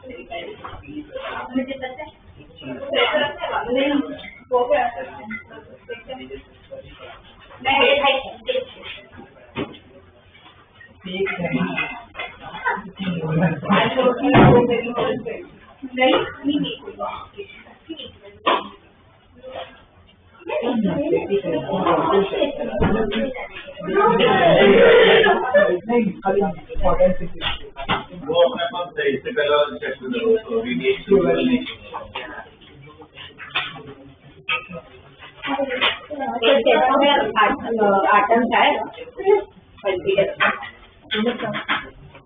मुझे पता है नहीं वो क्या मैं वो अपने पास सही से पहले चेक कर लो तो आटम है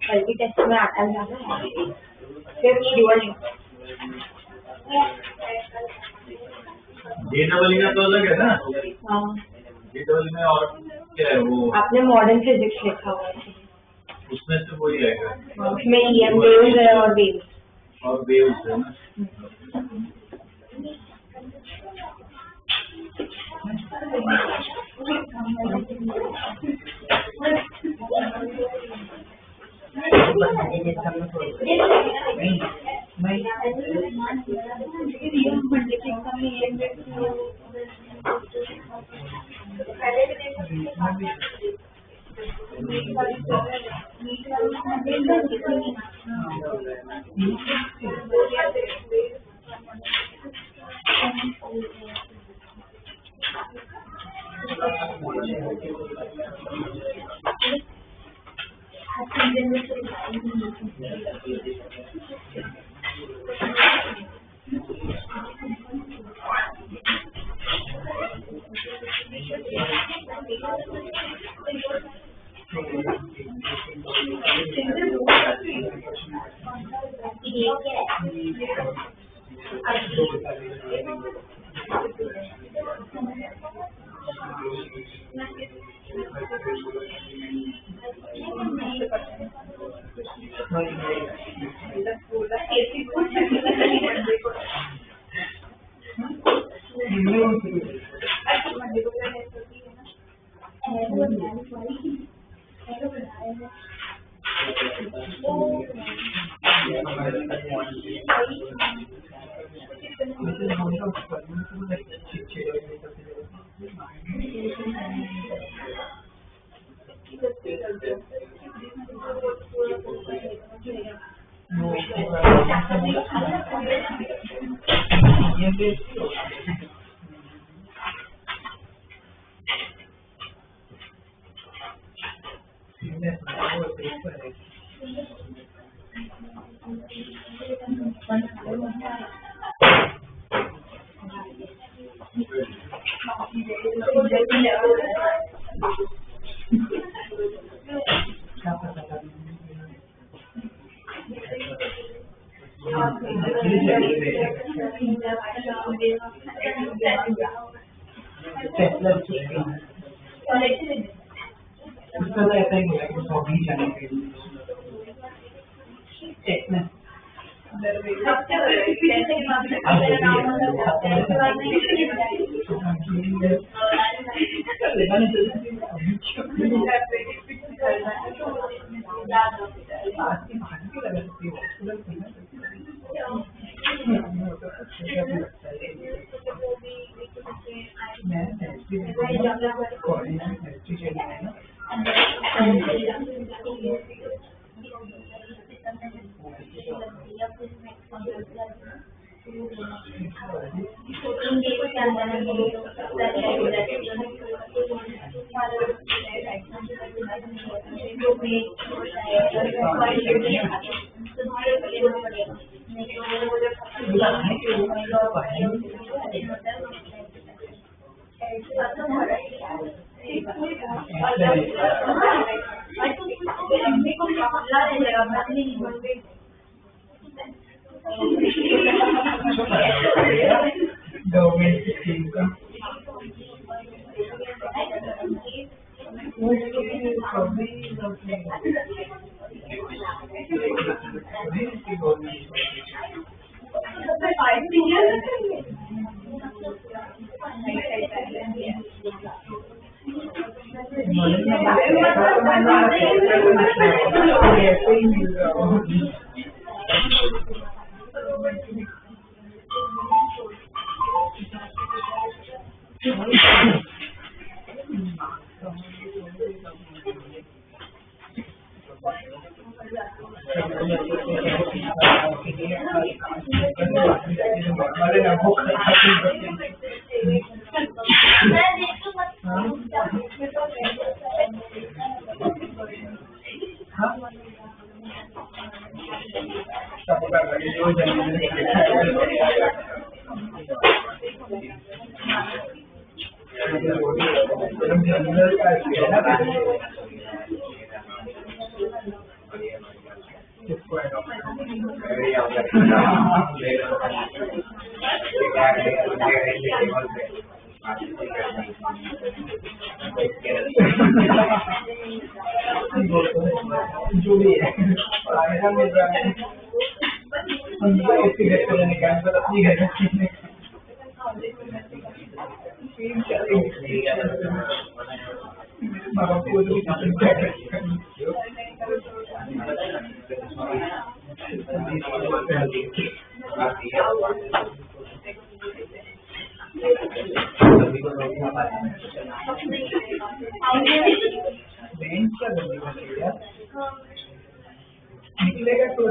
पल्टी टेस्ट में आटम जाना फिर ड्यूअल जेडब्ल्यू का तो अलग है ना। हाँ जेडब्ल्यू में और क्या है वो आपने मॉडर्न फिजिक्स लिखा हुआ है उसमें से वही आएगा उसमें EM वेव्स है और वेव्स है ना। जो भी है आएगा मिल रहा है उसकी घर पे जाने का अपनी घर निकलेगा तो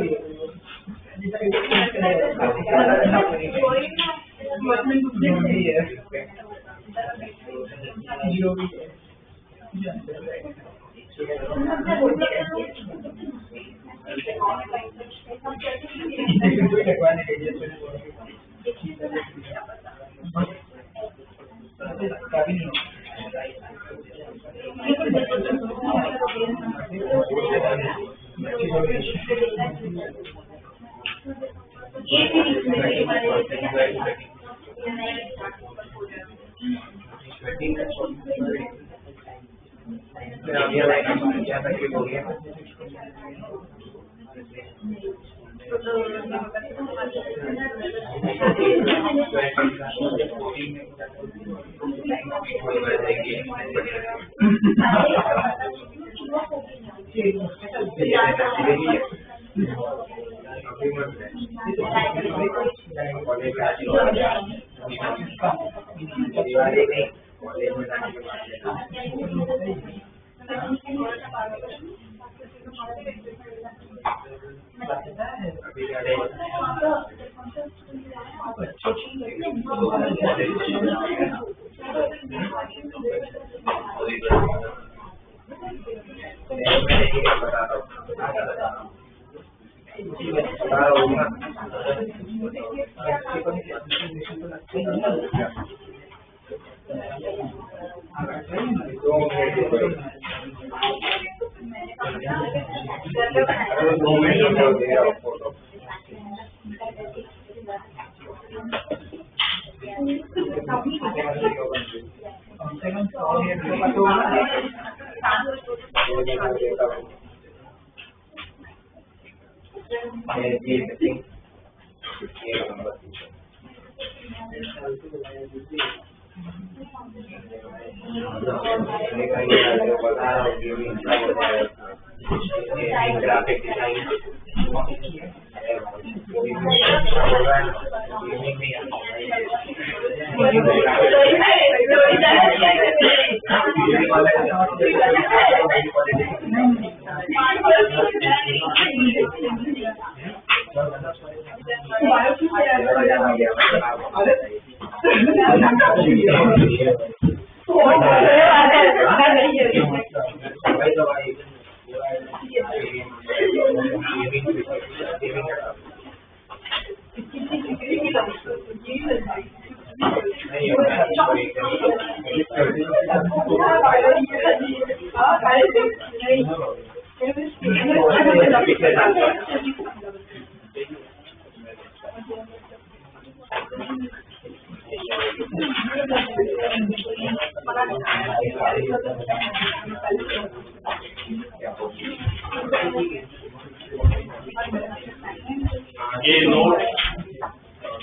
ये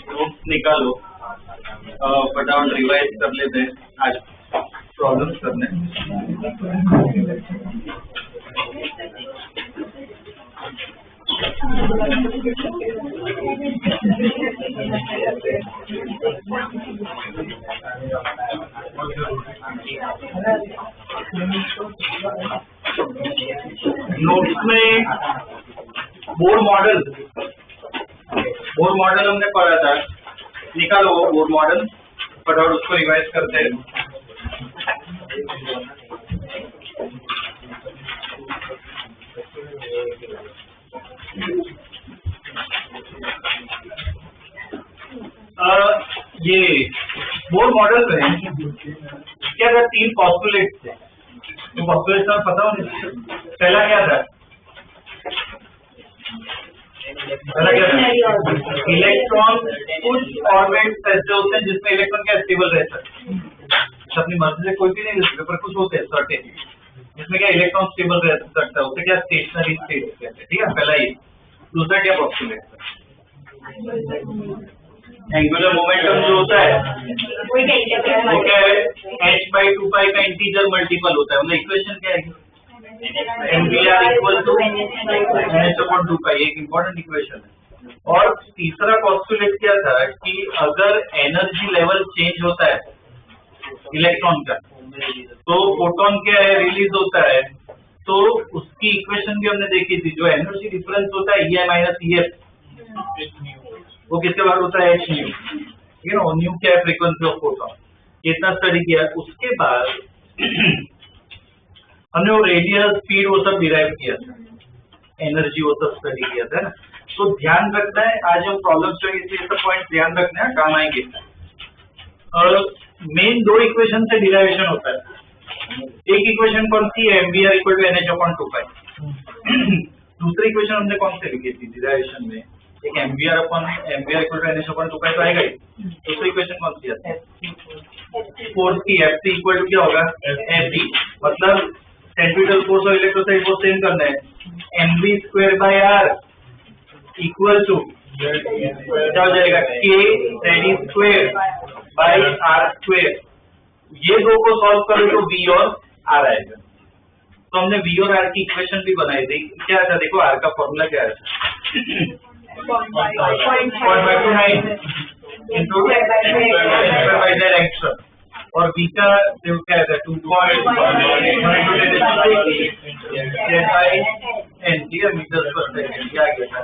नोट्स निकालो, फटाफट रिवाइज कर लेते हैं आज प्रॉब्लम्स करने। नोट्स में बोर्ड मॉडल बोर मॉडल हमने पढ़ा था, निकालो वो बोर मॉडल फटाफट, उसको रिवाइज करते हैं। ये बोर मॉडल में क्या था, 3 पॉस्टुलेट थे। तो पॉस्टुलेट का पता हो नहीं, पहला क्या था, इलेक्ट्रॉन कुछ ऑर्बिट ऐसे होते हैं जिसमें इलेक्ट्रॉन क्या स्टेबल रहता है, अपनी मर्जी से कोई भी नहीं रहते, पर कुछ होते हैं सर्टेन जिसमें क्या इलेक्ट्रॉन स्टेबल रह सकता है, उसे क्या स्टेशनरी स्टेट कहते हैं। ठीक है, पहला ये। दूसरा क्या पॉस्टुलेट, एंगुलर मोमेंटम जो होता है वो क्या है, h/2π का इंटीजर मल्टीपल होता है। मतलब इक्वेशन क्या है, mvr इक्वल टू nh/2π, एक इम्पोर्टेंट इक्वेशन है। और तीसरा पॉस्टुलेट क्या था कि अगर एनर्जी लेवल चेंज होता है इलेक्ट्रॉन का, तो फोटोन क्या है रिलीज होता है, तो उसकी इक्वेशन भी हमने देखी थी। जो एनर्जी डिफरेंस होता है EI माइनस EF, वो किसके बारे होता है, h न्यू। ठीक है ना, न्यू क्या है, फ्रीक्वेंसी ऑफ फोटोन। कितना स्टडी किया, उसके बाद हमने वो रेडियस स्पीड वो सब डिराइव किया था, एनर्जी वो सब स्टडी किया था ना। तो ध्यान रखना है, आज हम प्रॉब्लम जो ये सब पॉइंट ध्यान रखना है, काम आएंगे। और मेन 2 इक्वेशन से डिराइवेशन होता है। एक इक्वेशन कौन सी है, mvr इक्वल टू nh/2π। दूसरी इक्वेशन हमने कौन से लिखी थी डिराइवेशन में, एक mvr इक्वल टू nh/2π तो आएगा ही। दूसरी इक्वेशन कौन सी है, फोर्स की, Fc इक्वल टू क्या होगा, Fc, मतलब सेंट्रीफ्यूगल फोर्स और इलेक्ट्रोस्टैटिक फोर्स सेम करना है। mv²/r इक्वल टू क्या हो जाएगा, k/r²। ये दो को सॉल्व करो तो v और r आएगा। तो हमने v और r की इक्वेशन भी बनाई थी। क्या था, देखो r का फॉर्मूला क्या है, 0.529 इंटू एक्स्ट्रा, और v का क्या है 2.1 मीटर पर सेकेंड, क्या गया था।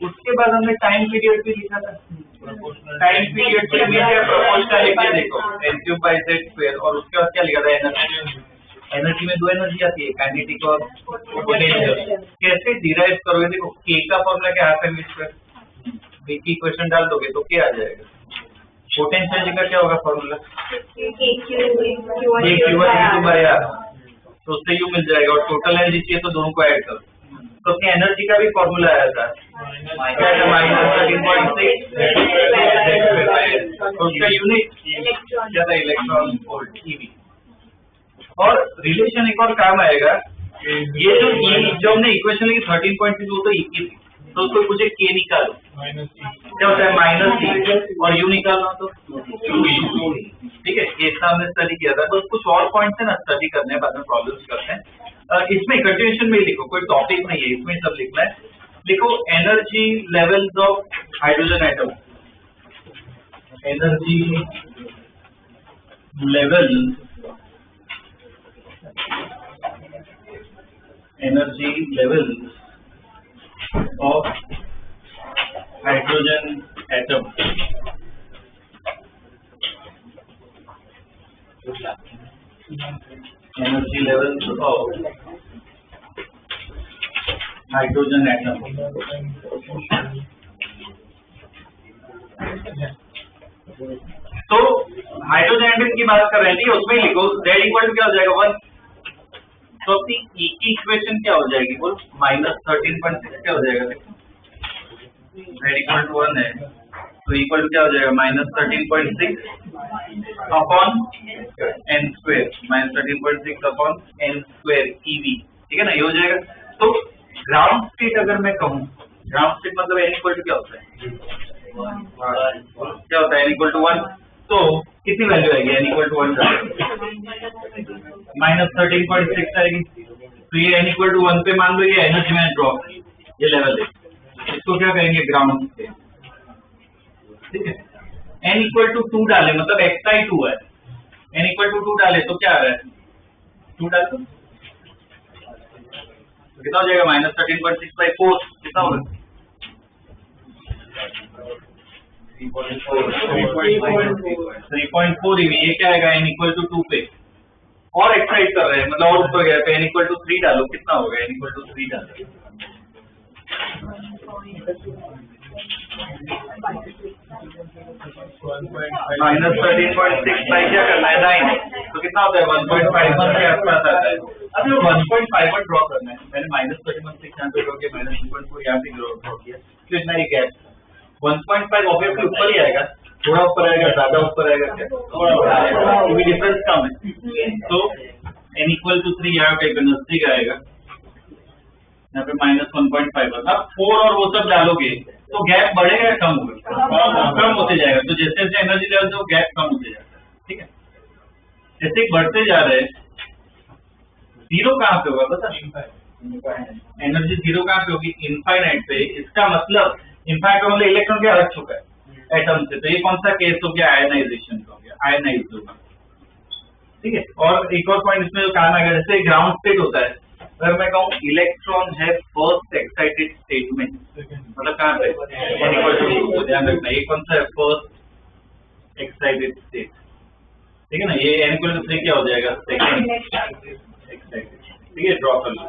उसके बाद हमने टाइम पीरियड भी लिखा था। टाइम पीरियड के लिए क्या प्रोपोर्शनल देखो, n³/z², और उसके बाद क्या लिखा था, एनर्जी। एनर्जी में 2 एनर्जी आती है, काइनेटिक और पोटेंशियल। कैसे डिराइव करोगे, देखो k का फॉर्मूला क्या है, mv², v की इक्वेशन डाल दोगे तो क्या आ जाएगा। पोटेंशियल का क्या होगा फॉर्मूला, k/r, तो उससे u मिल जाएगा। और टोटल एनर्जी चाहिए तो दोनों को ऐड करो, तो अपनी एनर्जी का भी फॉर्मूला आया था, -13.6, तो उसका यूनिट क्या था, इलेक्ट्रॉन वोल्ट eV। और रिलेशन एक और काम आएगा, ये जो हमने इक्वेशन लिखी 13.6 वो तो E की थी, तो उसको मुझे k निकालो, क्या होता है -E, और u निकालना तो u। ठीक है, ये हमने स्टडी किया था। तो कुछ और पॉइंट्स है ना स्टडी करने हैं, बाद में प्रॉब्लम्स करते हैं। इसमें कंटिन्यूएशन में लिखो, कोई टॉपिक नहीं है इसमें, सब लिखना है। लिखो energy levels of hydrogen atom, energy level, energy level of hydrogen atom. Energy levels of hydrogen atom. तो हाइड्रोजन एटम की बात कर रहे थे, उसमें लिखो Z इक्वल क्या हो जाएगा 1। तो अपनी E की इक्वेशन क्या हो जाएगी, बोल -13.6 क्या हो जाएगा, Z इक्वल टू 1 है तो इक्वल क्या हो जाएगा -13.6 upon n², -13.6 upon n² eV। ठीक है ना, ये हो जाएगा। तो ग्राउंड स्टेट अगर मैं कहूँ, ग्राउंड स्टेट मतलब n इक्वल टू क्या होता है, क्या होता है, n इक्वल टू 1। तो कितनी वैल्यू आएगी, n इक्वल टू 1 -13.6 आएगी। तो ये n इक्वल टू 1 पे मान लो ये एनर्जी में ड्रॉप, ये लेवल है, इसको क्या कहेंगे ग्राउंड स्टेट। ठीक है, n इक्वल टू 2 डाले मतलब xi 2 है, n इक्वल टू 2 डाले तो क्या आ रहा है 2 डाल दो, तो कितना हो जाएगा -13.6/4, कितना होगा 3.4 eV, ये क्या आएगा n इक्वल टू 2 पे, और एक्साइट कर रहे हैं मतलब और ऊपर गया पे n इक्वल टू 3 डालो, कितना होगा n इक्वल टू 3 डालो, -13.65 क्या करना है 9, तो कितना होता है 1.51 के आसपास आता है। अब ये 1.51 ड्रॉ करना है, मैंने -13.6 यहाँ पे ड्रॉ किया, -2.4 यहाँ पे ड्रॉ किया, तो इतना ही गैप 1.5 ऑब्वियसली ऊपर ही आएगा, थोड़ा ऊपर आएगा, ज्यादा ऊपर आएगा, क्या थोड़ा क्योंकि डिफरेंस कम है, तो n इक्वल टू 3 यहाँ पे नजदीक आएगा, यहाँ पे -1.5। अब 4 और वो सब डालोगे तो गैप बढ़ेगा या कम होगा? कम होते जाएगा, तो जैसे जैसे एनर्जी लेवल तो गैप कम होते जाएगा, ठीक है। जैसे बढ़ते जा रहे हैं, जीरो कहाँ पे होगा पता? एनर्जी जीरो कहाँ पे होगी? इनफाइनाइट पे। इसका मतलब इनफाइनाइट का मतलब इलेक्ट्रॉन क्या हट चुका है एटम से, तो ये कौन सा केस हो गया? आयनाइजेशन का हो गया, आयनाइज होगा, ठीक है। और एक और पॉइंट इसमें जो काम आएगा, जैसे ग्राउंड स्टेट होता है, अगर मैं कहूँ इलेक्ट्रॉन है फर्स्ट एक्साइटेड स्टेट में, मतलब कहाँ पे n इक्वल टू 2, ध्यान रखना ये कौन सा है? फर्स्ट एक्साइटेड स्टेट, ठीक है ना। ये n इक्वल टू 3 क्या हो जाएगा? सेकंड एक्साइटेड, ठीक है, ड्रॉ कर लो।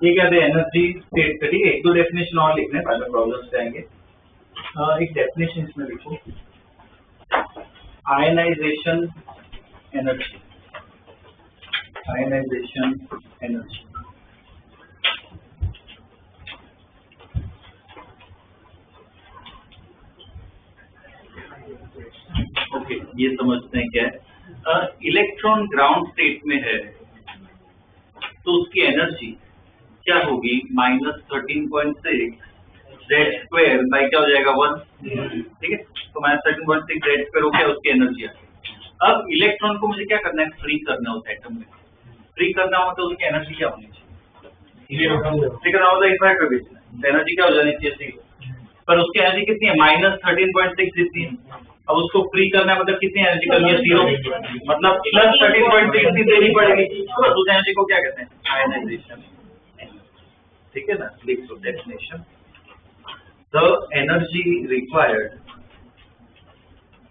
ये क्या है? एनर्जी स्टेट, ठीक है। एक दो डेफिनेशन और लिखने पहले प्रॉब्लम से आएंगे। एक डेफिनेशन इसमें लिखो, ionization energy, ionization energy. Okay, ये समझते हैं क्या है। इलेक्ट्रॉन ग्राउंड स्टेट में है तो उसकी एनर्जी क्या होगी? -13.6 Z² बाई क्या हो जाएगा 1, ठीक है। तो -13.6 Z² हो गया उसकी एनर्जी। अब इलेक्ट्रॉन को मुझे क्या करना है? फ्री करना होता है एटम में। फ्री करना हो तो उसकी एनर्जी क्या होनी चाहिए? फ्री करना होता है इनफाइनाइट पे भेजना, तो एनर्जी क्या हो जानी चाहिए? 0। पर उसकी एनर्जी कितनी है? -13.6 जितनी है। अब उसको फ्री करना है मतलब कितनी एनर्जी करनी है? 0, मतलब +13.6 देनी पड़ेगी। तो उस एनर्जी को क्या कहते हैं? आयनाइजेशन, ठीक है ना। लिख लो definition, the energy required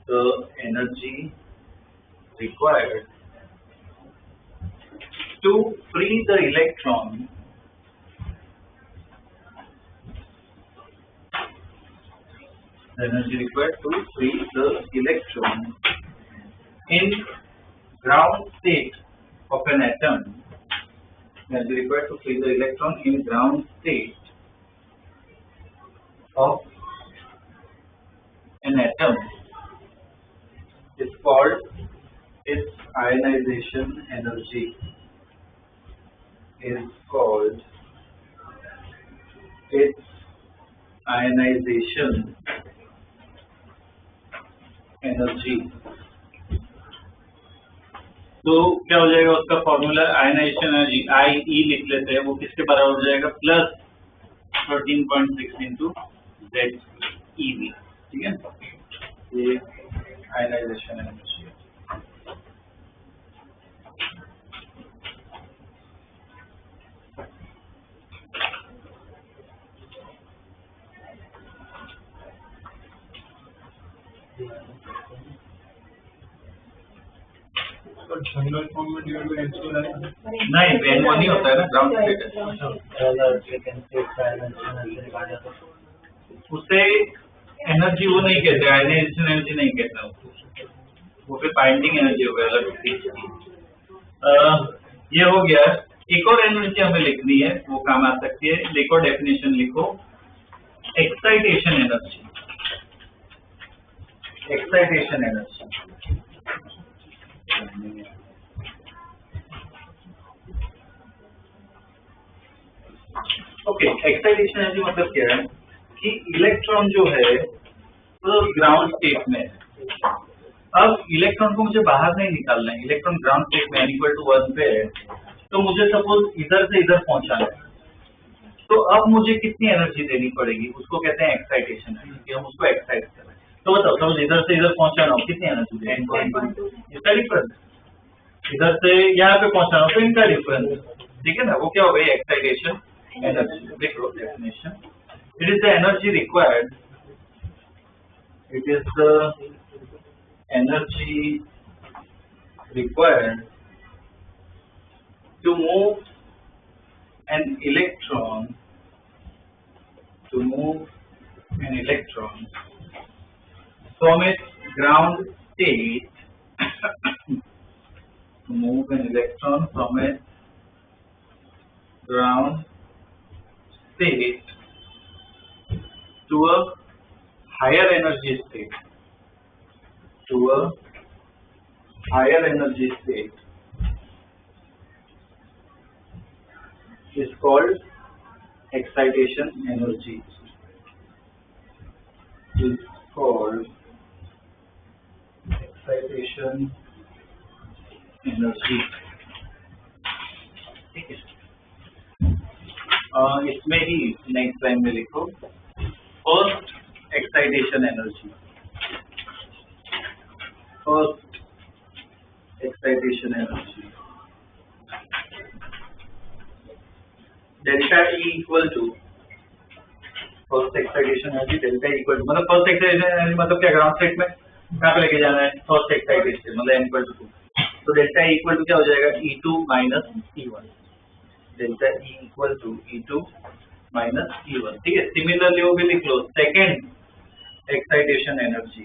the energy required to free the electron in ground state of an atom. Energy required to free the electron in ground state of an atom is called its ionization energy. Is called its ionization energy. तो क्या हो जाएगा उसका formula? Ionization energy IE लिख लेते हैं, वो किसके बराबर हो जाएगा? Plus 13.6 into ZeV. ठीक है, ये आयनाइजेशन एनर्जी। जनरल फॉर्म में डिवाइड बाय H2 है नहीं, वेन वन ही होता है ना, ग्राउंड स्टेट है। उसे एनर्जी वो नहीं कहते, आयनाइजेशन एनर्जी नहीं कहते, वो फिर बाइंडिंग एनर्जी हो गया अलग चीज। ये हो गया। एक और एनर्जी हमें लिखनी है, वो काम आ सकती है। लिखो, डेफिनेशन लिखो, excitation energy. Excitation energy okay. Excitation energy मतलब क्या है कि इलेक्ट्रॉन जो है तो ग्राउंड स्टेट में है। अब इलेक्ट्रॉन को मुझे बाहर नहीं निकालना है, इलेक्ट्रॉन ग्राउंड स्टेट में इक्वल टू 1 पे है, तो मुझे सपोज इधर से इधर पहुंचाना है, तो अब मुझे कितनी एनर्जी देनी पड़ेगी? उसको कहते हैं एक्साइटेशन एनर्जी। हम उसको एक्साइट कर रहे हैं, तो बताओ, सपोज इधर से इधर पहुंचाना हो, कितनी एनर्जी देनी? इसका डिफरेंस। इधर से यहाँ पे पहुंचाना हो तो इनका डिफरेंस, ठीक है ना? वो क्या हो गई? Excitation energy. देखो definition, it is the energy required, it is the energy required to move an electron from its ground state to move an electron from its ground state to a higher energy state, is called excitation energy. Is called excitation energy. ठीक है, इसमें ही next line में लिखो first excitation energy. First excitation energy delta E equal to first excitation energy. Delta equal to मतलब first excitation energy मतलब क्या? Ground state में कहाँ पे लेके जाना है? फर्स्ट एक्साइटेशन मतलब n इक्वल टू 2, तो डेल्टा E इक्वल टू क्या हो जाएगा? E2 minus E1। Delta E equal to E2 minus E1। ठीक है, सिमिलरली वो भी लिख लो second excitation energy.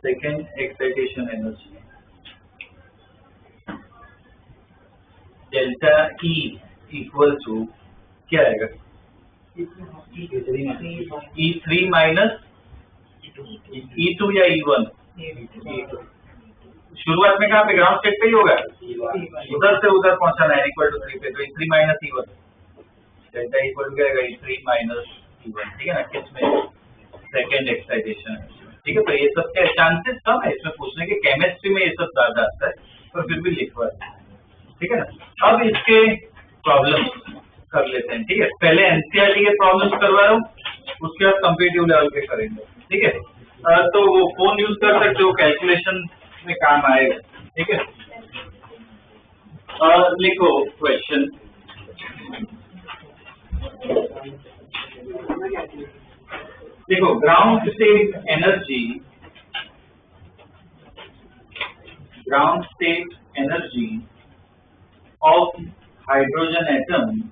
Second excitation energy delta E equal to क्या आएगा? E3 माइनस E2 या E1। शुरुआत में कहाँ पे? ग्राउंड स्टेट पे ही होगा, उधर से उधर पहुंचाना है इक्वल टू 3 पे, तो E3 minus E1। Delta equal to क्या आएगा? E3 minus E1। ठीक है ना, किसमें? Second excitation. ठीक है, तो ये सब के चांसेस कम है इसमें पूछने के, केमिस्ट्री में ये सब ज्यादा आता है, पर फिर भी लिखवा। ठीक है ना, अब इसके प्रॉब्लम्स कर लेते हैं। ठीक है, पहले एनसीईआरटी के प्रॉब्लम्स करवा रहा हूँ, उसके बाद कॉम्पिटिटिव लेवल पे करेंगे। ठीक है, तो वो फोन यूज कर सकते हो, कैलकुलेशन में काम आएगा। ठीक है, लिखो क्वेश्चन। देखो ground state energy of hydrogen atom,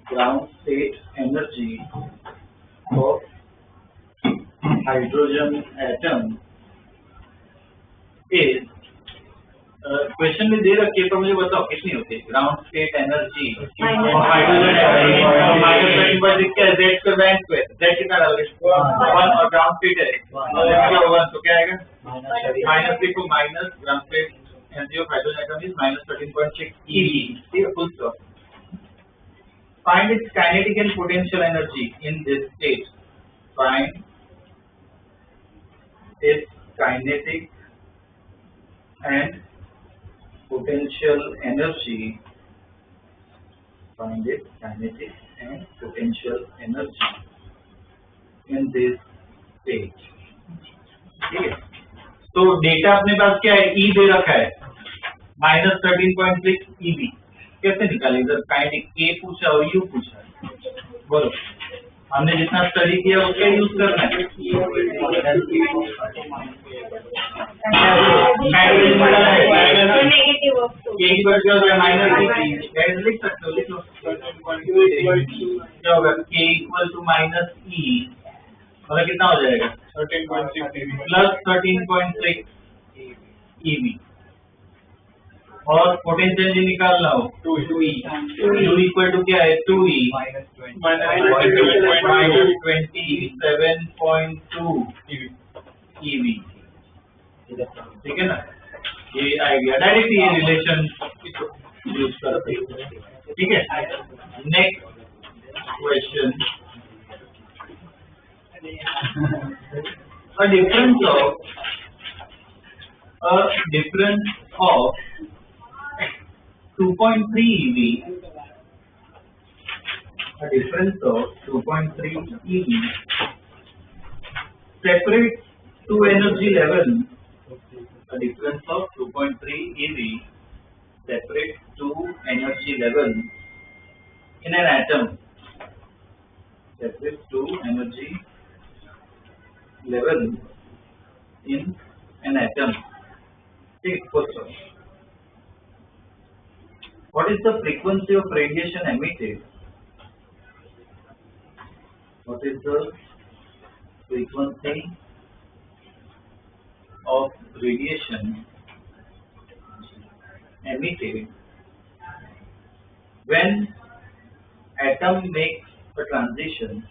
ground state energy of hydrogen atom is question में दे रखी है तो मुझे बताओ कितनी होती है ग्राउंड स्टेट एनर्जी और हाइड्रोजन एटम माइनस 13.6 क्या z का बैंक पे z कितना डालोगे 1 और ग्राउंड स्टेट है क्या होगा तो क्या आएगा माइनस देखो minus ground state energy of hydrogen atom is minus 13.6 eV. ठीक है, full stop. Find its kinetic and potential energy in this state. Find its kinetic and potential energy. Find its kinetic and potential energy in this state. ठीक है. तो data अपने पास क्या है E दे रखा है minus 13.6 EV कैसे निकाले इधर काइनेटिक K पूछा और U पूछा बोलो हमने जितना स्टडी किया उसका यूज करना है K की बजाय माइनस लिख सकते हो लिख लो क्या होगा K equal to minus E मतलब कितना हो जाएगा 13.6 प्लस 13.6 EV और पोटेंशियल एनर्जी निकालना हो 2E U इक्वल टू क्या है 2E माइनस 27.2 EV ठीक है ना ये आएगा डायरेक्ट ये रिलेशन यूज करते ठीक है next question a difference of 2.3 EV separates two energy levels. A difference of 2.3 EV separates two energy levels in an atom. Separates two energy level in an atom. Take first one. What is the frequency of radiation emitted? What is the frequency of radiation emitted when atom makes a transition?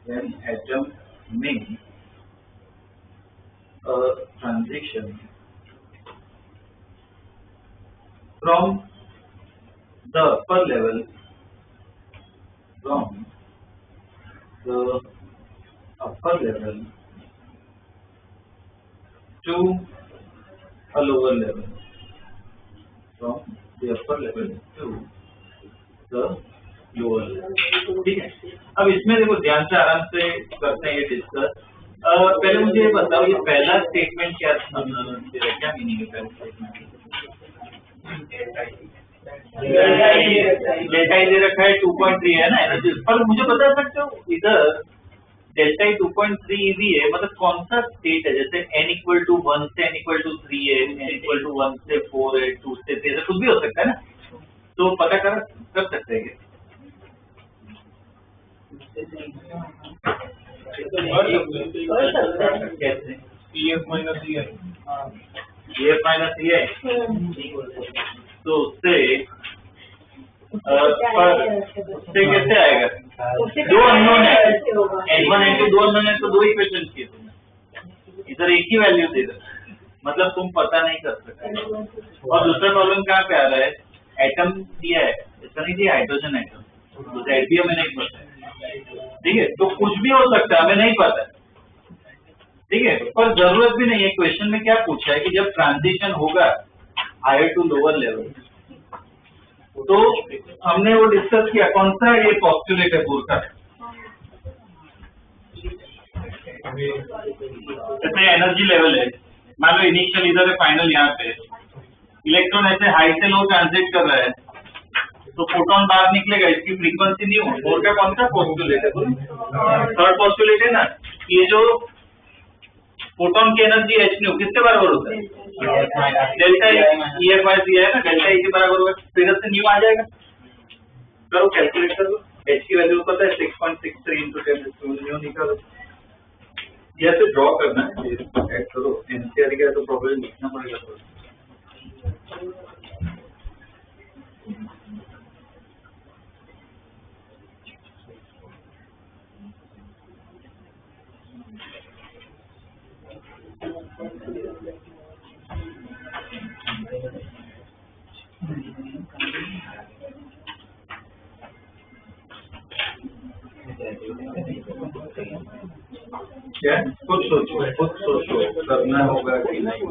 When atom makes a transition from the upper level to a lower level. From the upper level to the lower level. ठीक है अब इसमें देखो ध्यान से आराम से करते हैं ये डिस्कस पहले मुझे ये बताओ ये पहला स्टेटमेंट क्या क्या मीनिंग है पहले स्टेटमेंट डेल्टा ई दे रखा है 2.3 है ना एनर्जी पर मुझे बता सकते हो इधर डेल्टा ई 2.3 EV है मतलब कौन सा स्टेट है जैसे n इक्वल टू 1 से n इक्वल टू 3 है n इक्वल टू 1 से 4 है 2 से 3 है कुछ भी हो सकता है ना तो पता कर सकते हैं कैसे EF माइनस EI तो उससे कैसे आएगा दो अननोन है N1 N2 दो अननोन है तो दो इक्वेशन किए तुमने इधर एक ही वैल्यू दे दो मतलब तुम पता नहीं कर सकते और दूसरा प्रॉब्लम कहाँ पे आ रहा है एटम दिया है इसका नहीं दिया हाइड्रोजन एटम तो Z भी हमें नहीं पता ठीक है तो कुछ भी हो सकता है हमें नहीं पता ठीक है पर जरूरत भी नहीं है क्वेश्चन में क्या पूछा है कि जब ट्रांजिशन होगा हायर टू लोअर लेवल तो हमने वो डिस्कस किया कौन सा ये पॉस्टुलेट है पूरा जैसे एनर्जी लेवल है मान लो इनिशियल इधर है फाइनल यहाँ पे इलेक्ट्रॉन ऐसे हाई से लो ट्रांजिट कर रहा है तो फोटोन बाहर निकलेगा, इसकी फ्रीक्वेंसी न्यू। मोर का कौन सा पोस्टुलेट है? थर्ड पोस्टुलेट है ना। ये जो फोटोन की एनर्जी एच न्यू किसके बराबर होता है? डेल्टा ई एफ बाय सी है ना, डेल्टा ई के बराबर होगा, फिर से न्यू आ जाएगा। करो कैलकुलेट कर लो, एच की वैल्यू पता है 6.63 into 10 न्यू निकालो। ये ऐसे ड्रॉ करना है, ऐड करो। एनसीआर का तो प्रॉब्लम लिखना पड़ेगा थोड़ा। क्या खुद सोचो करना होगा कि नहीं।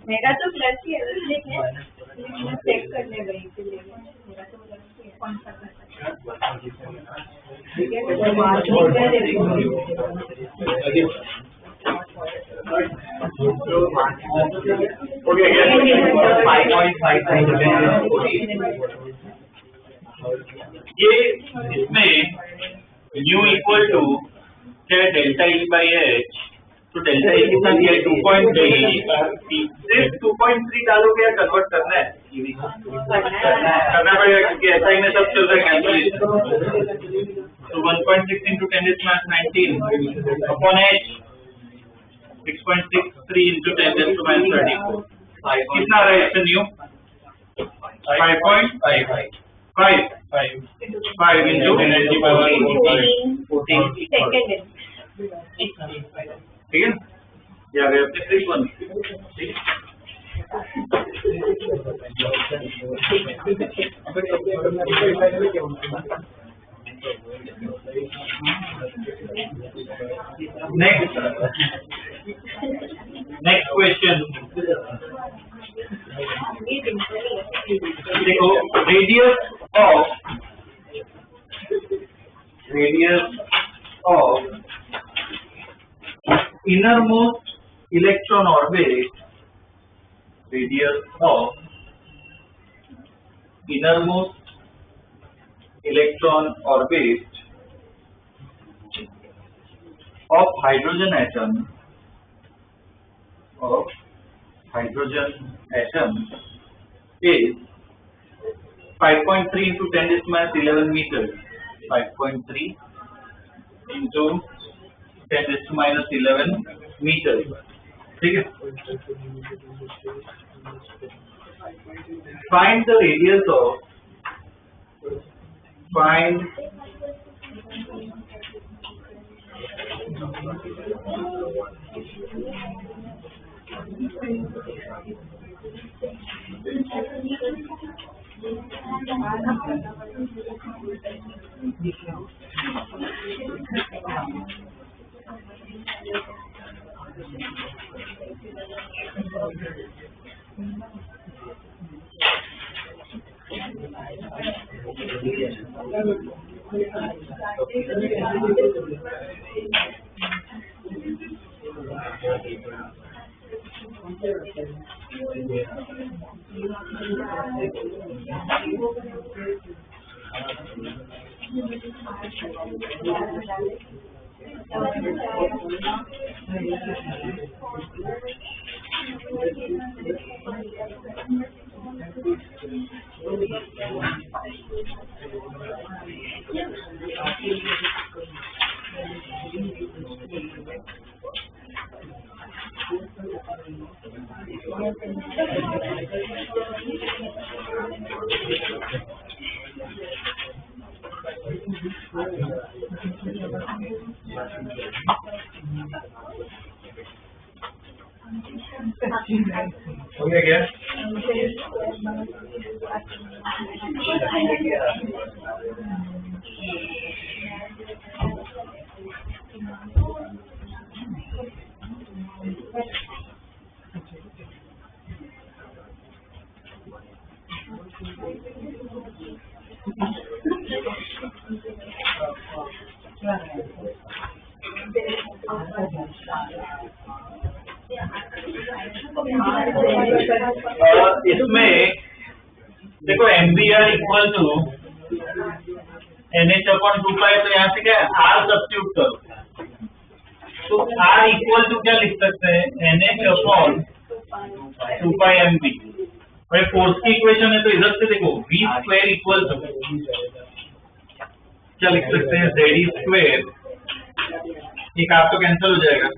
मेरा तो प्लस ही है, लेकिन चेक करने गई थी, मेरा तो प्लस ही है। कौन सा ये इसमें न्यू इक्वल टू क्या डेल्टा ई बाई एच, तो डेल्टा ई कितना दिया है 2.3, सिर्फ 2.3 डालोगे या कन्वर्ट करना है? करना पड़ेगा क्योंकि एसआई में सब चल रहा है कैलकुलेशन। तो 1.6 into 10 is minus 19 upon h 6.63 into 10 is minus 34। कितना आ रहा है इससे new? 5 into energy power 14 second है। ठीक है ना? ये आ गया अपने फ्रीक्वेंसी। ठीक है, नेक्स्ट क्वेश्चन देखो। Radius of innermost electron orbit, radius of innermost electron orbit of hydrogen atom is 5.3 into 10 is minus 11 meters। 5.3 into 10 is to minus 11 meters। ठीक है, find the radius of हो गया क्या? इसमें देखो MBR equal to NH upon 2 pi, तो यहाँ से क्या है R सब्स्टिट्यूट करो, तो R इक्वल टू क्या लिख सकते हैं NH अपॉन 2 पाई MB। भाई फोर्स की इक्वेशन है तो इधर से देखो V स्क्वायर इक्वल टू क्या लिख सकते हैं ZE स्क्वायर, एक आप तो कैंसिल हो जाएगा,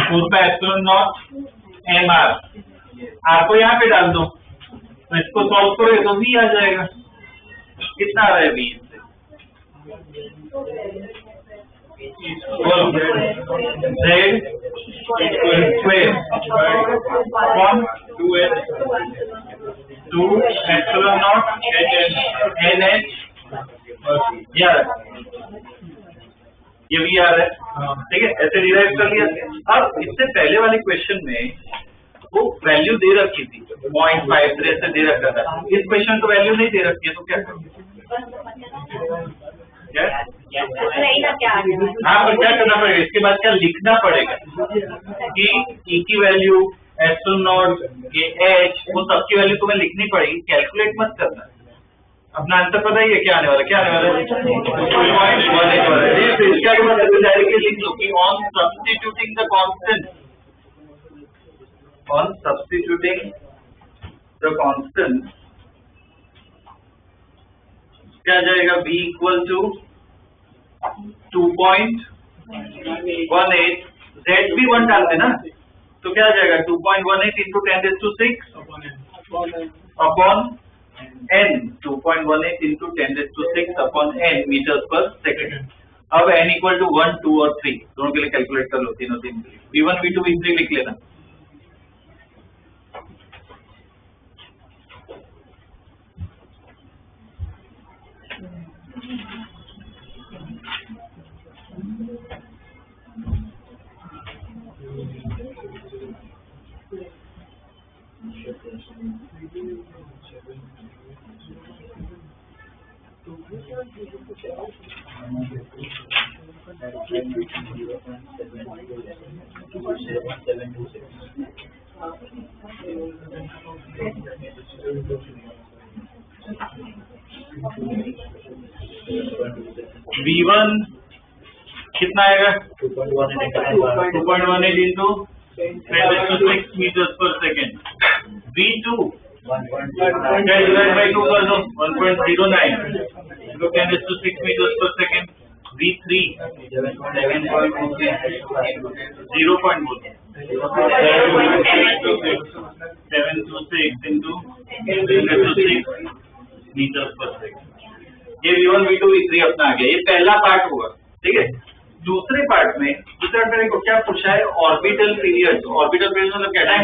4 pi epsilon not MR, R को यहाँ पे डाल दो, तो इसको सॉल्व करोगे तो V आ जाएगा। कितना आ रहा है V से? Z square upon 2 epsilon not NH, ये V आ रहा है, ठीक है, ऐसे डिराइव कर लिया। अब इससे पहले वाले क्वेश्चन में वो वैल्यू दे रखी थी 0.53 से दे रखा था, इस क्वेश्चन को वैल्यू नहीं दे रखी है, तो क्या करोगे? हाँ, पर क्या करना पड़ेगा इसके बाद? क्या लिखना पड़ेगा कि E की वैल्यू, एप्सिलॉन नॉट, ये H, वो सबकी वैल्यू तुम्हें लिखनी पड़ेगी, कैलकुलेट मत करना। अपना आंसर पता ही है क्या आने वाला, क्या आने वाला है 2.18 वाला है। तो इसका मतलब डायरेक्टली लिख लो कि on substituting the constant, on substituting the constant क्या आ जाएगा? B इक्वल टू 2.18, Z भी 1 डालते ना, तो क्या आ जाएगा 2.18 into 10⁶ upon N, 2.18 into 10⁶ upon N metres पर सेकेंड। अब N इक्वल टू 1, 2 और 3 दोनों के लिए कैलकुलेट कर लो, तीनों के लिए V1, V2, V3 लिख लेना। V1 कितना आएगा? 2.18 इंटू 10⁶ मीटर्स पर सेकेंड। V2 डिवाइड बाई 2 कर दो, 1.09 इंटू 10⁶ मीटर्स पर सेकेंड। V3 0.2 726 इंटू 10⁶ मीटर्स पर सेकेंड। ये V1, V2, V3 अपना आ गया, ये पहला पार्ट हुआ, ठीक है। दूसरे पार्ट में को क्या पूछा है? Orbital period. ऑर्बिटल पीरियड मतलब क्या? Time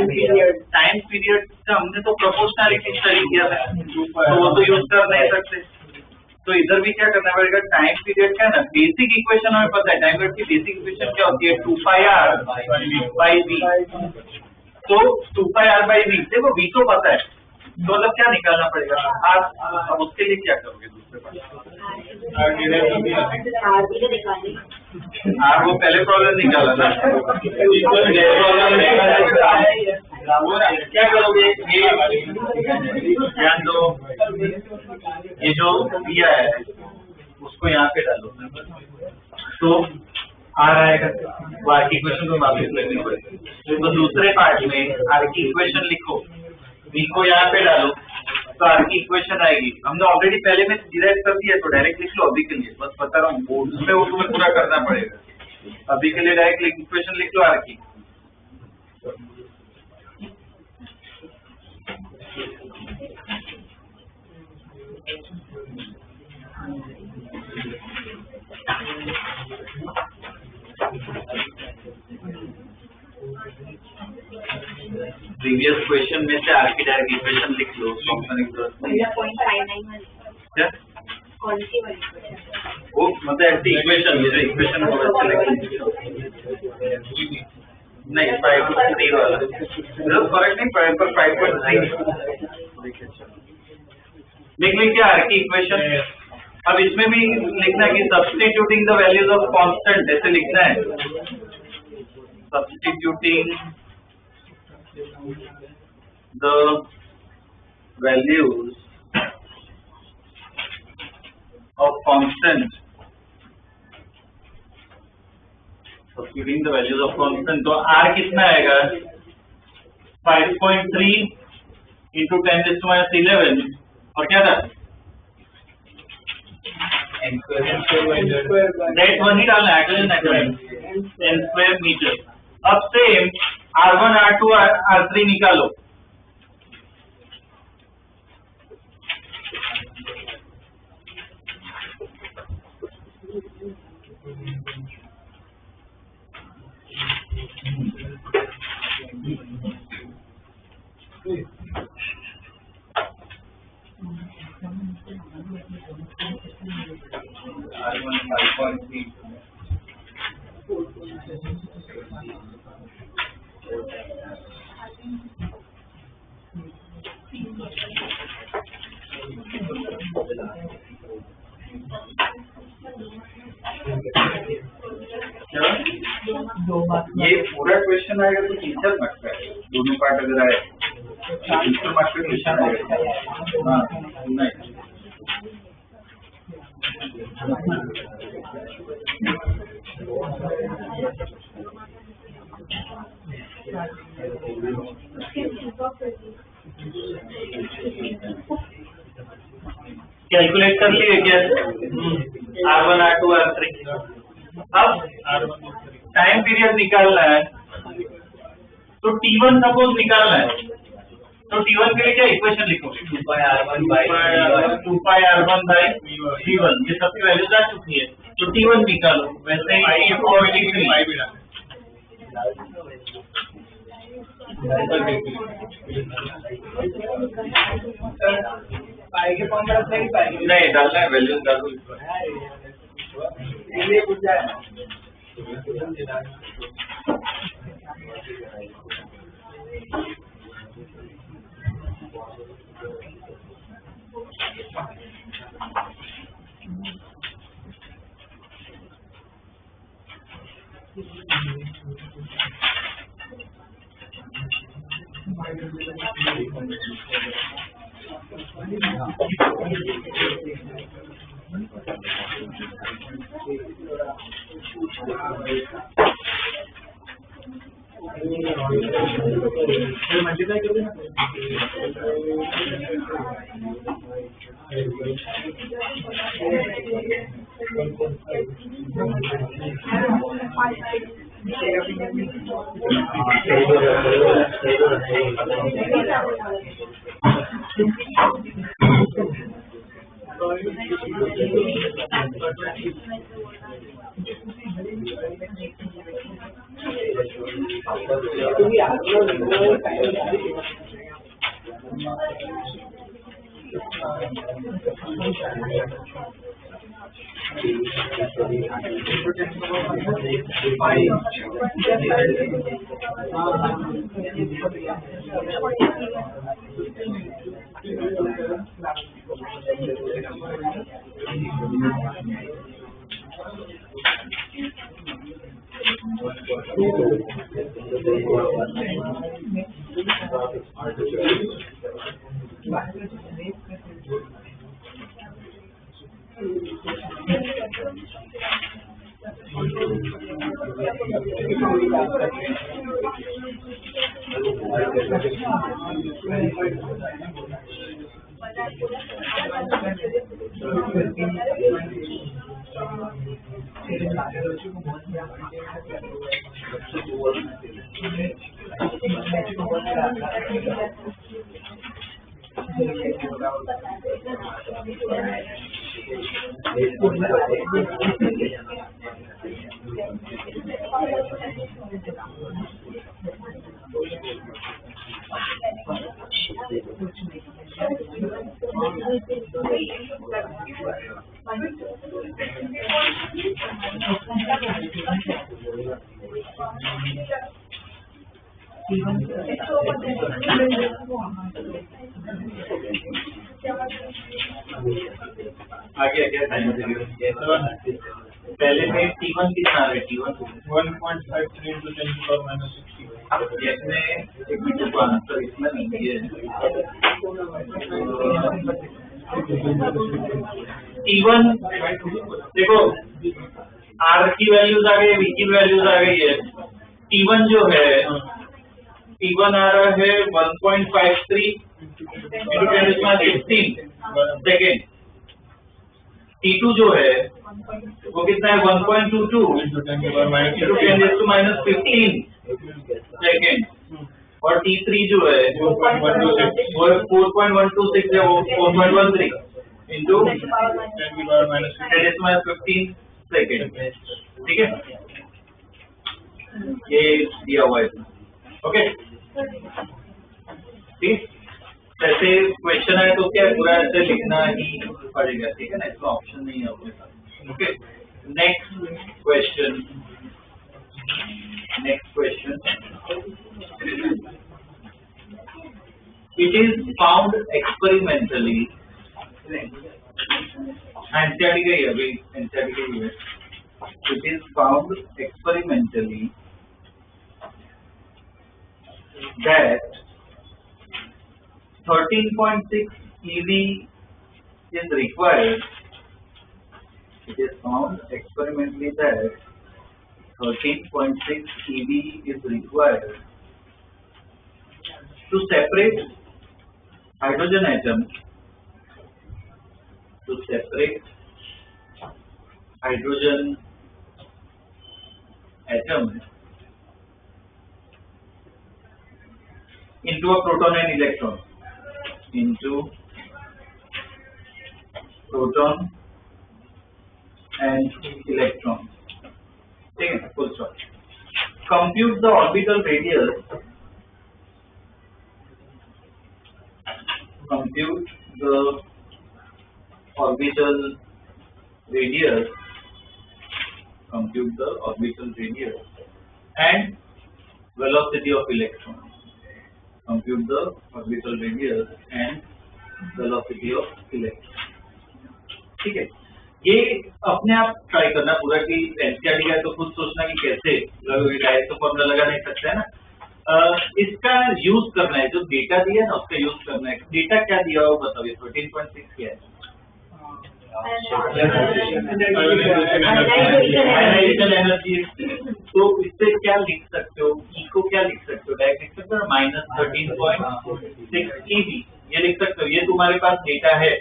period. टाइम पीरियड का हमने तो प्रोपोर्शनलिटी स्टडी किया था, तो वो तो यूज कर नहीं सकते, तो इधर भी क्या करना पड़ेगा? टाइम पीरियड क्या है ना, बेसिक इक्वेशन हमें पता है, टाइम पीरियड की बेसिक इक्वेशन क्या होती है? 2πr by v। तो 2πr बाई v, देखो v तो पता है, तो मतलब क्या निकालना पड़ेगा? अब उसके लिए क्या करोगे? दूसरे पार्ट वो पहले प्रॉब्लम निकाला था, क्या करोगे? ध्यान दो, ये जो दिया है उसको यहाँ पे डालो, तो आ आएगा, वो आर की इक्वेशन को वापस लिखनी पड़ेगी। तो दूसरे पार्ट में आर की इक्वेशन लिखो, V को यहाँ पे डालो, तो आर की इक्वेशन आएगी। हमने ऑलरेडी पहले में डिराइव कर दिया, तो डायरेक्ट लिख लो अभी के लिए, बस बता रहा हूँ, बोर्ड में वो तुम्हें पूरा करना पड़ेगा। अभी के लिए डायरेक्ट इक्वेशन लिख लो आर की, प्रीवियस क्वेश्चन में से आरकी डायरेक्ट इक्वेशन लिख लो, उसको करने की जरूरत नहीं है। 0.59 वाली क्या कौन सी वाली क्वेश्चन? वो मतलब ऐसी इक्वेशन ये जो इक्वेशन को वैसे लिख नहीं 5.3 वाला फर्क नहीं पर 5.3 लिख लीजिए आरकी इक्वेशन। अब इसमें भी लिखना है कि substituting the values of constant, ऐसे लिखना है substituting the values of constant, substituting the values of constant, तो R कितना आएगा 5.3 into 10⁻11 और क्या था डेट वन ही डालना है n स्क्वायर मीटर। अब सेम R1 R2 R3 निकालो, R1 5.3 ये पूरा क्वेश्चन आएगा तो 3 मार्क्स का है, दोनों पार्ट अगर आए 3 मार्क्स का क्वेश्चन आएगा। हाँ नहीं कैलकुलेट कर लिए क्या R1 R2 R3। अब टाइम पीरियड निकालना है तो T1 सपोज निकालना है, तो T1 के लिए क्या इक्वेशन लिखोगे 2πr1 by V1, ये सबकी वैल्यूज आ चुकी है तो T1 निकालो। वैसे ही नहीं डालना है वैल्यूज डालो आगे क्या टाइम पहले में T1 कितना है? T1 1.53 into 10 to the power minus 60. इसमें आंसर इसमें नहीं है। T1 देखो R की वैल्यूज आ गई, V की वैल्यूज आ गई है। T1 जो है T1 आ रहा है 1.53 into 10⁻16 सेकेंड। T2 जो है वो कितना है 1.22 Into 10 to the power minus into 10⁻15 second. और T3 जो है वो 4.126 है, वो 4.13 into 10 to the power minus 10⁻15 second. ठीक है, ये दिया हुआ है इसमें। ओके ठीक, ऐसे क्वेश्चन है तो क्या पूरा ऐसे लिखना ही पड़ेगा, ठीक है ना, इसमें ऑप्शन नहीं है अपने पास। Okay, next question it is found experimentally, NCERT का ही अभी एनसीईआरटी का ही है। It is found experimentally that 13.6 EV is required. It is found experimentally that 13.6 EV is required to separate hydrogen atoms, into a proton and electron, ठीक है, full stop. Compute the orbital radius and velocity of electron. Compute the orbital radius and velocity of electron. ठीक है, ये अपने आप try करना पूरा कि एनसीईआरटी का है तो खुद सोचना कि कैसे डायरेक्ट तो फॉर्मूला लगा नहीं सकते है ना। इसका यूज करना है, जो डेटा दिया है ना उसका यूज करना है। डेटा क्या दिया हो बताइए, 13.6 क्या है? Ionization energy. तो इससे क्या लिख सकते हो, ई को क्या लिख सकते हो, डायरेक्ट लिख सकते हो -13.6 EV, ये लिख सकते हो। ये तुम्हारे पास डेटा है।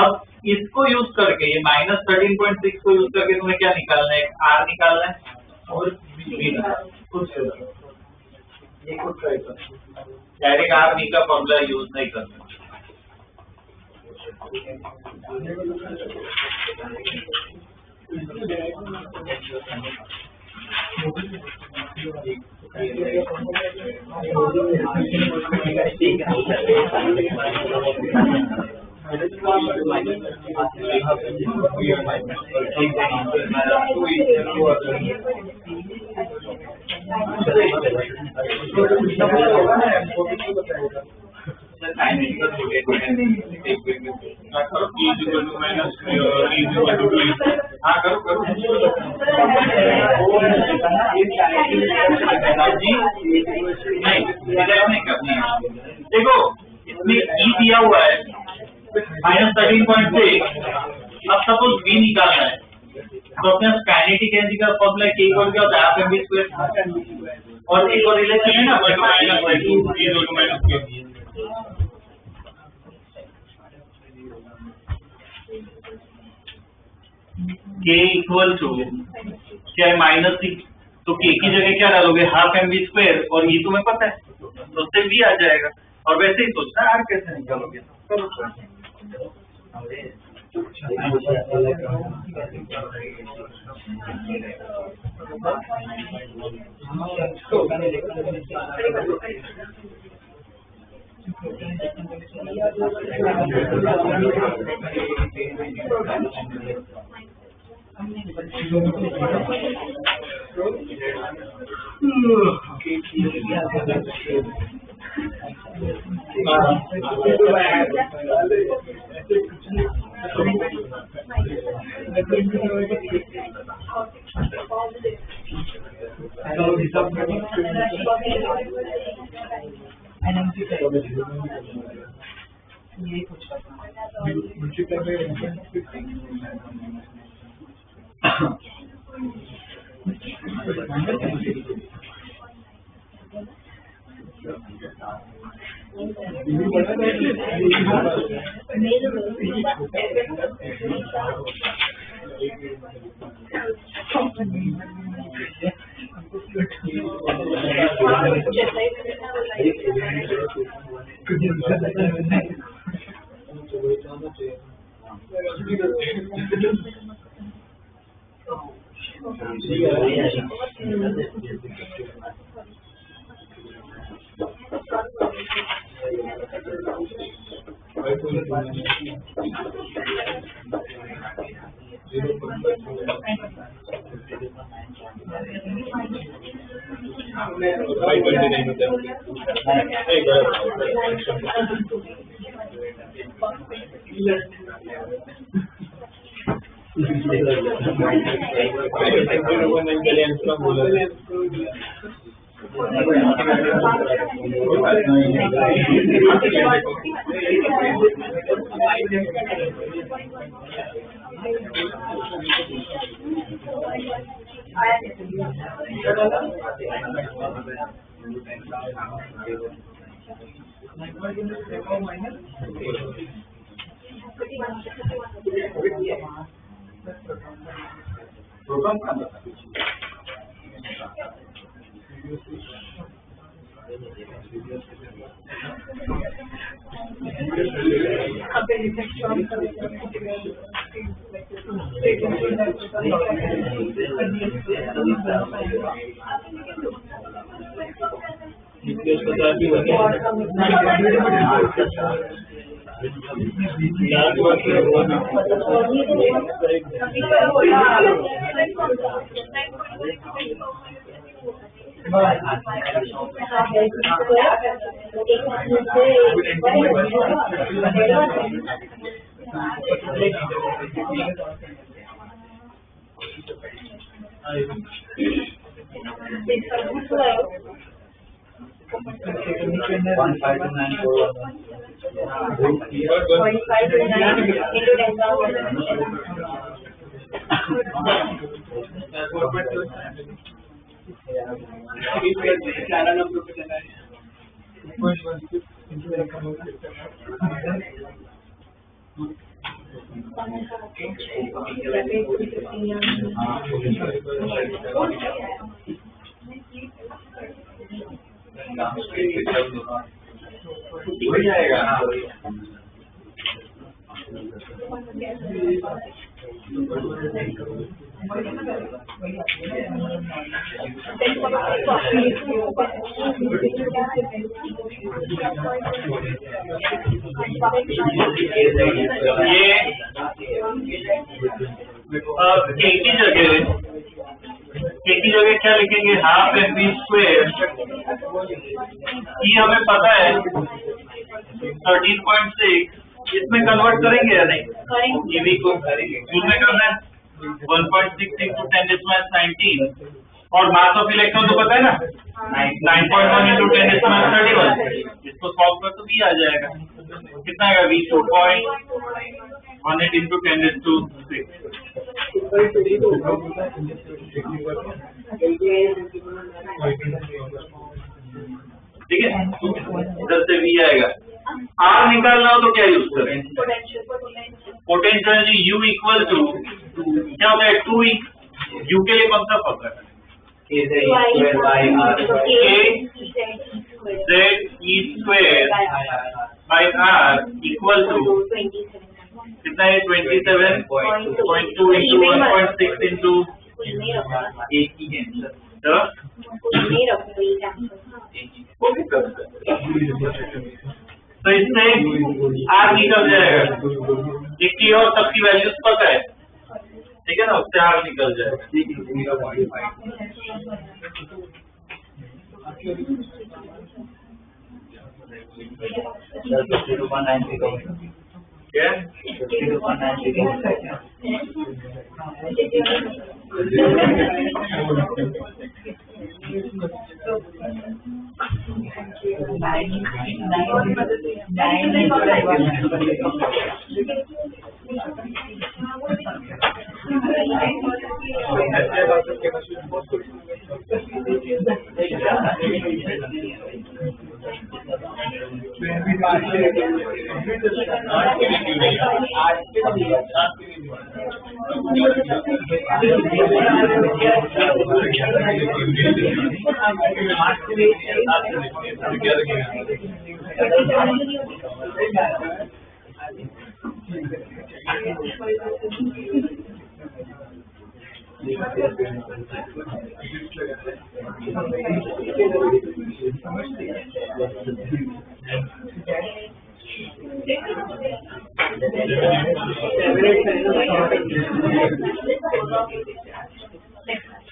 अब इसको यूज करके, ये -13.6 को यूज करके तुम्हें क्या निकालना है? R निकालना है और V निकालना है। ये खुद ट्राई करो, डायरेक्ट R V का फॉर्मूला यूज नहीं करना। देखो इसमें ई दिया हुआ है -13.6। अब सपोज V निकालना है तो अपने काइनेटिक एनर्जी का फॉर्मूला K इक्वल क्या होता है? Half mv square. और एक और रिलेशन है ना, K इक्वल टू क्या है? -6 तो के की जगह क्या डालोगे, हाफ mv² और ये तुम्हें पता है तो उससे v आ जाएगा। और वैसे ही सोचना r कैसे निकालोगे, करो। के की जगह क्या लिखेंगे, हाफ mv²। ये हमें पता है 13.6, इसमें कन्वर्ट करेंगे या नहीं, ईवी को जूल में करना है 1.6 into 10⁻19 और मास ऑफ इलेक्ट्रॉन तो पता है ना 9.1 into 10⁻31। इसको सॉल्व कर तो भी आ जाएगा, कितना आएगा v 2.18 into 10⁻6। ठीक है, इधर से v आएगा। R निकालना हो तो क्या यूज करें, potential energy U equal to क्या होता है 2E। U के लिए कौन सा फॉर्मूला है, is a e square by r z e square by r equal to कितना है 27.2 into 1.6 into एक ही है तो इससे r निकल जाएगा इसकी और सबकी वैल्यूज पता है ठीक है ना उससे r निकल जाएगा क्या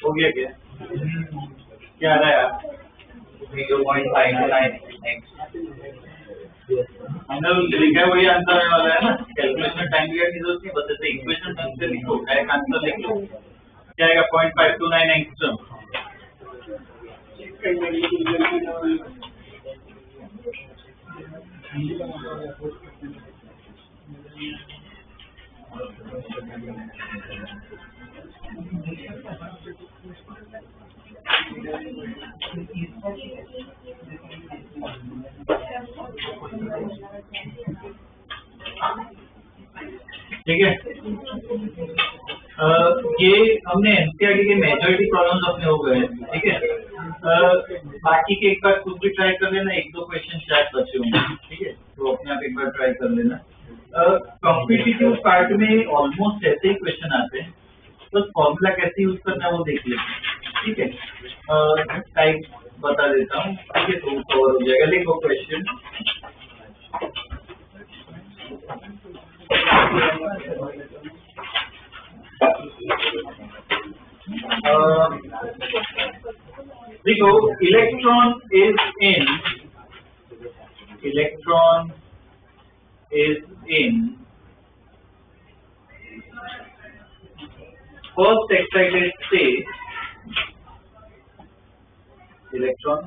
हो गया क्या क्या आ रहा है यार 0.5 फाइनल लिखा है वही आंसर आने वाला है ना कैलकुलेशन टाइम की जरूरत नहीं बस ऐसे इक्वेशन ढंग से लिखो डायरेक्ट आंसर लिख लो क्या आएगा 0.529 एंगस्ट्रॉम ठीक है ये हमने एनसीईआरटी के मेजॉरिटी प्रॉब्लम्स अपने हो गए ठीक है बाकी के एक बार खुद भी ट्राई कर लेना एक दो क्वेश्चन शायद बचे होंगे ठीक है तो अपने आप एक बार ट्राई कर लेना कॉम्पिटिटिव पार्ट में ऑलमोस्ट ऐसे ही क्वेश्चन आते हैं बस फॉर्मूला कैसे यूज करना है वो देख लेते हैं ठीक है टाइप बता देता हूँ ठीक है तो कवर हो जाएगा देखो क्वेश्चन देखो electron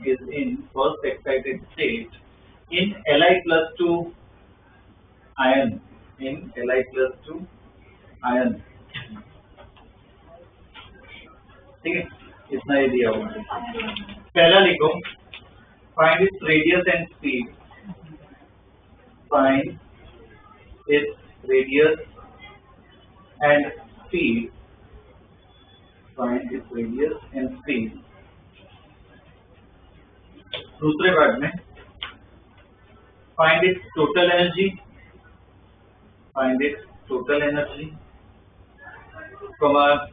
is in first excited state in Li+2 ion ठीक है इतना ही दिया हुआ पहला लिखो find its radius and speed find its radius and speed दूसरे पार्ट में find its total energy comma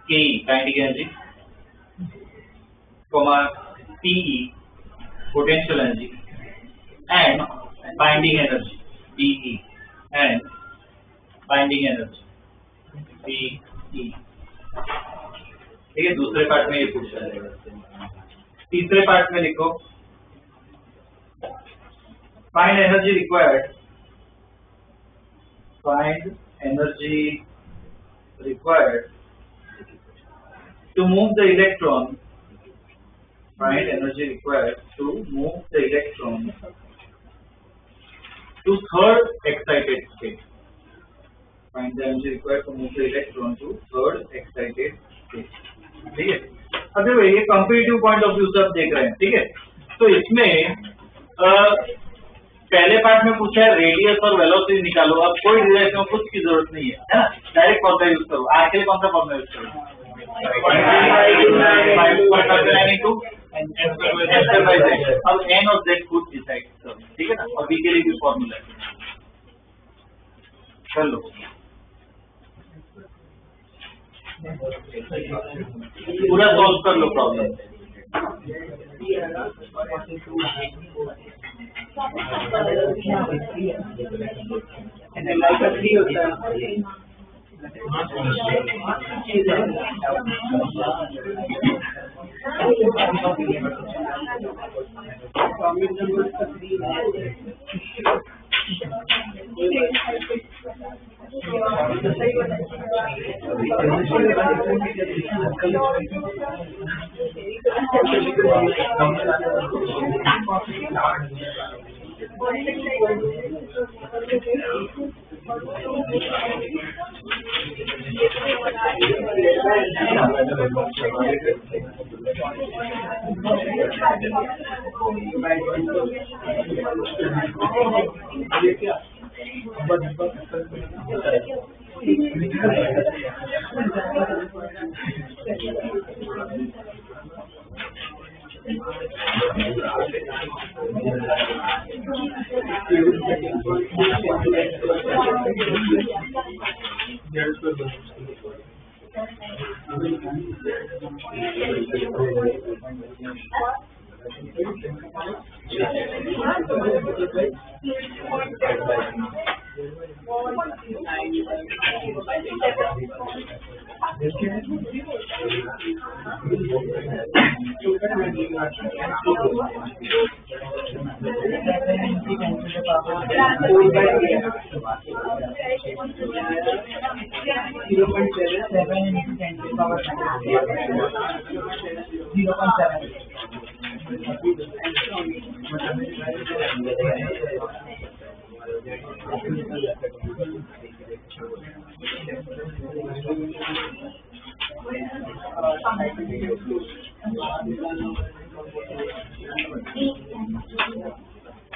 Ke kinetic energy comma Pe potential energy and binding energy Be and binding energy Be ठीक है दूसरे part में ये पूछा जाएगा तीसरे पार्ट में लिखो find energy required to move the electron to third excited state. Find the energy required to move the electron to third excited state. ठीक है अब देखो ये कंपेरेटिव पॉइंट ऑफ व्यू से आप देख रहे हैं ठीक है तो इसमें पहले पार्ट में पूछा है रेडियस और वेलोसिटी निकालो अब कोई डिरेक्शन कुछ की जरूरत नहीं है ना डायरेक्ट फॉर्मूला यूज करो आर के लिए कौन सा फॉर्मूला यूज करो 5.59 into n square by z। अब n और z खुद डिसाइड करो, ठीक है ना। और v के लिए भी फॉर्मूला है, कर लो। पूरा सॉल्व कर लो प्रॉब्लम।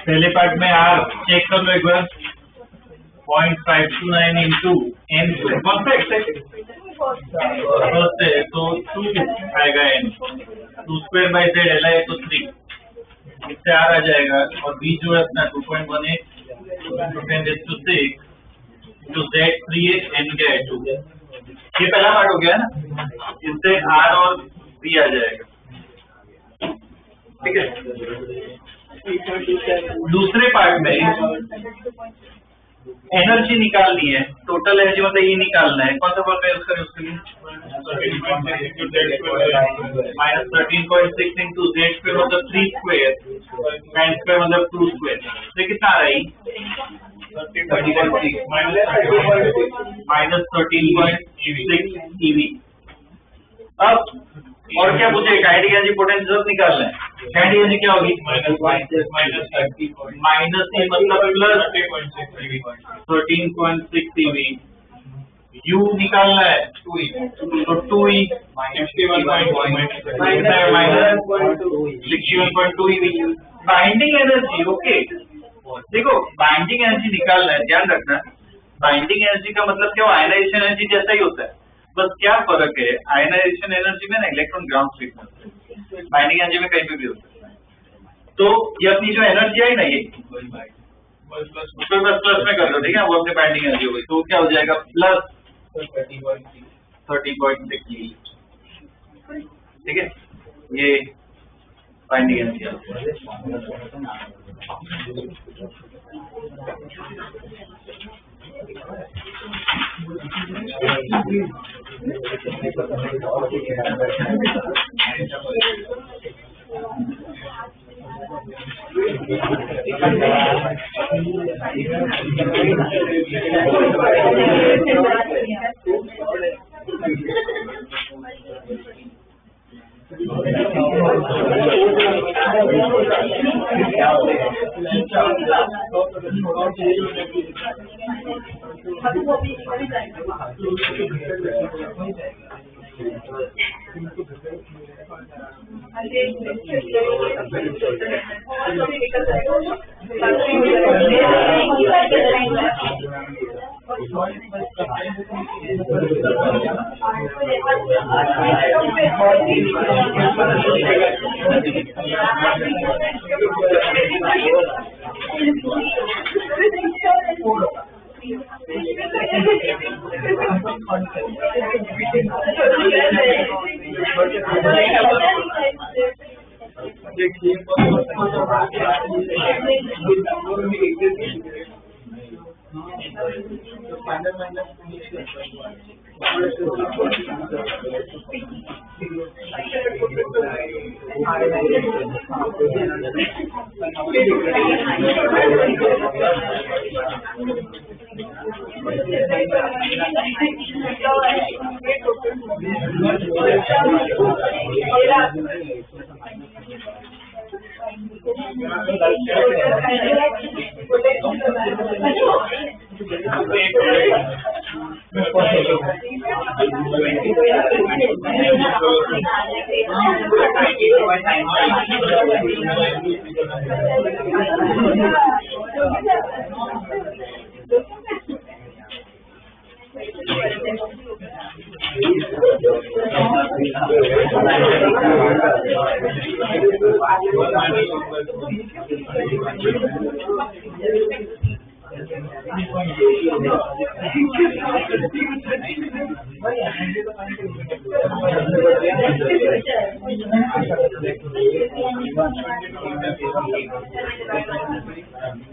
पहले पार्ट में आप चेक कर लो एक बार। 0.529 इंटू n कौन सा फर्स्ट है तो 2 आएगा n, 2 square by z L है तो 3, इससे r आ जाएगा। और b जो है अपना 2.18 10⁶ जो z 3 है n क्या है 2। ये पहला पार्ट हो गया ना, इससे r और b आ जाएगा, ठीक है। दूसरे पार्ट में एनर्जी निकालनी है, टोटल एनर्जी मतलब ये निकालना है। कौन सा फॉर्मूला यूज करें उसके लिए? -13.6 इंटू जेड स्क्वायर मतलब 3 स्क्वायर, एन स्क्वायर मतलब 2 स्क्वायर। तो कितना आ रहा है? -13.6 ईवी। अब और क्या पूछे? काइनेटिक एनर्जी पोटेंशियल निकालना है। काइनेटिक एनर्जी क्या होगी? माइनस ही मतलब प्लस 13.6 ईवी। यू निकालना है 2e, तो 2e -61.2 EV. Binding energy, okay देखो बाइंडिंग एनर्जी निकालना है, ध्यान रखना। बाइंडिंग एनर्जी का मतलब क्या? आयनाइजेशन एनर्जी जैसा ही होता है, बस क्या फर्क है? आयनाइजेशन एनर्जी में ना इलेक्ट्रॉन ग्राउंड स्टेट में, बाइंडिंग एनर्जी में कहीं पे भी होता है। तो ये अपनी जो एनर्जी है ना, ये प्लस में कर दो, ठीक है। वो अपनी बाइंडिंग एनर्जी हो गई, तो क्या हो जाएगा? प्लस 30.6, ठीक है। ये बाइंडिंग एनर्जी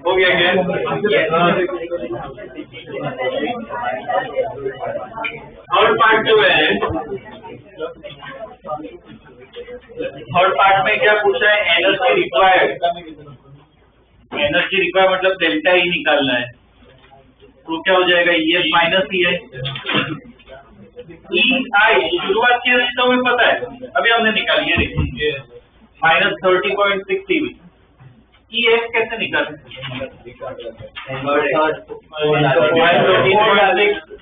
हो गया क्या? थर्ड पार्ट जो है, थर्ड पार्ट में क्या पूछा है? Energy required. एनर्जी रिक्वायर्ड मतलब डेल्टा ई निकालना है। तो क्या हो जाएगा? EF माइनस ई है। ई आई शुरुआत की तो हमें पता है, अभी हमने निकाली है, देखिए माइनस 30.6 EV। EF कैसे निकालें?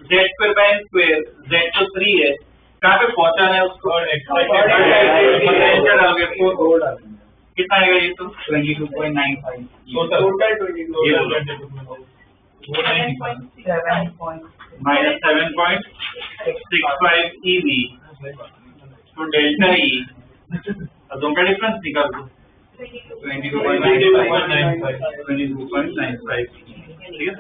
Z square by square, Z तो 3 है, कहाँ पे पहुंचाना है उसको? कितना आएगा ये? तो 22.95 माइनस 7.65 EV। तो डेल्टा ई दोनों का डिफरेंस निकाल दो। 22.95 ठीक है।